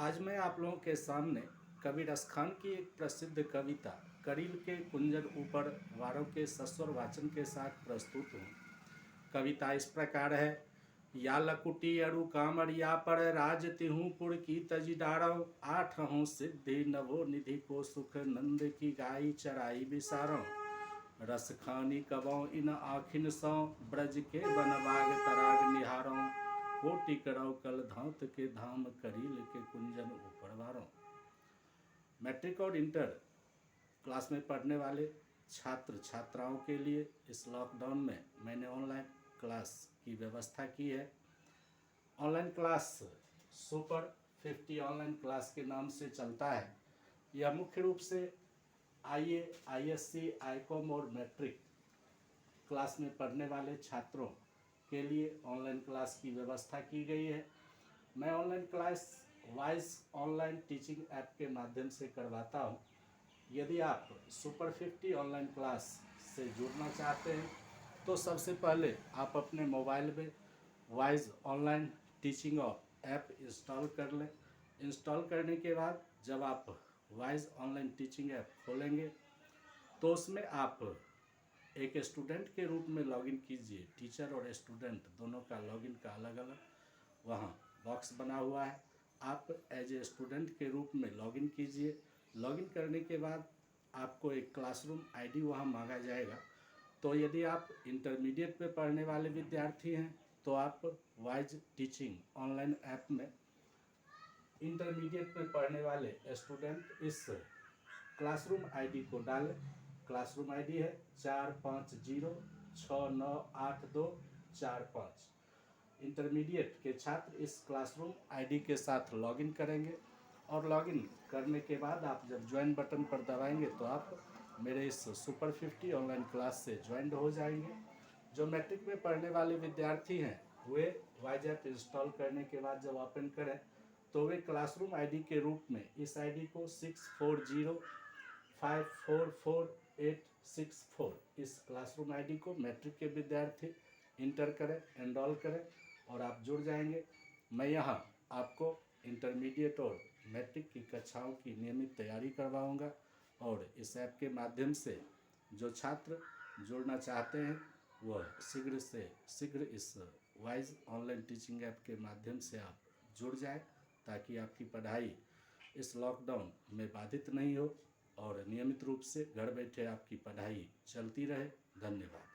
आज मैं आप लोगों के सामने कबीर खान की एक प्रसिद्ध कविता करील के कुंजर ऊपर वारों के सस्वर वाचन के साथ प्रस्तुत हूँ। कविता इस प्रकार है। या लकुटी अरु कामरिया पर राज तिहूँ पुर की तजी डारो, आठ हूँ सिद्धि नवो निधि को सुख नंद की गाई चराई बिसारो। रस खानी कबों इन आखिन सौ, ब्रज के बनबाग तराग निहारों। कोटि करौ कल धांत के धाम, करील के कुंजन ऊपर वारों। मैट्रिक और इंटर क्लास में पढ़ने वाले छात्र छात्राओं के लिए इस लॉकडाउन में मैंने ऑनलाइन क्लास की व्यवस्था की है। Online class super 50 online class के नाम से चलता है। यह मुख्य रूप से आईए, आईएससी, आईकॉम और मैट्रिक क्लास में पढ़ने वाले छात्रों के लिए ऑनलाइन क्लास की व्यवस्था की गई है। मैं online class wise online teaching app के माध्यम से करवाता हूँ। यदि आप सुपर 50 ऑनलाइन क्लास से जुड़ना चाहते हैं तो सबसे पहले आप अपने मोबाइल में wise online teaching app install कर लें। इंस्टॉल करने के बाद जब आप वाइज ऑनलाइन टीचिंग ऐप खोलेंगे तो उसमें आप एक स्टूडेंट के रूप में लॉगिन कीजिए। टीचर और स्टूडेंट दोनों का लॉगिन का अलग अलग वहाँ बॉक्स बना हुआ है। आप एज ए स्टूडेंट के रूप में लॉगिन कीजिए। लॉगिन करने के बाद आपको एक क्लासरूम आईडी वहाँ मांगा जाएगा। तो यदि आप इंटरमीडिएट पे पढ़ने वाले विद्यार्थी हैं तो आप वाइज टीचिंग ऑनलाइन ऐप में इंटरमीडिएट पे पढ़ने वाले स्टूडेंट इस क्लासरूम आईडी को डालें। क्लासरूम आईडी है 4506982445। इंटरमीडिएट के छात्र इस क्लासरूम आईडी के साथ लॉगिन करेंगे और लॉगिन करने के बाद आप जब ज्वाइन बटन पर दबाएंगे तो आप मेरे इस सुपर 50 ऑनलाइन क्लास से ज्वाइन हो जाएंगे। जो मैट्रिक में पढ़ने वाले विद्यार्थी हैं वे वाइज ऐप इंस्टॉल करने के बाद जब ओपन करें तो वे क्लासरूम आईडी के रूप में इस आईडी को 6405444864 इस क्लासरूम आईडी को मैट्रिक के विद्यार्थी इंटर करें, एनरोल करें और आप जुड़ जाएंगे। मैं यहाँ आपको इंटरमीडिएट और मैट्रिक की कक्षाओं की नियमित तैयारी करवाऊँगा और इस ऐप के माध्यम से जो छात्र जुड़ना चाहते हैं वह शीघ्र से शीघ्र इस वाइज ऑनलाइन टीचिंग ऐप के माध्यम से आप जुड़ जाएं ताकि आपकी पढ़ाई इस लॉकडाउन में बाधित नहीं हो और नियमित रूप से घर बैठे आपकी पढ़ाई चलती रहे। धन्यवाद।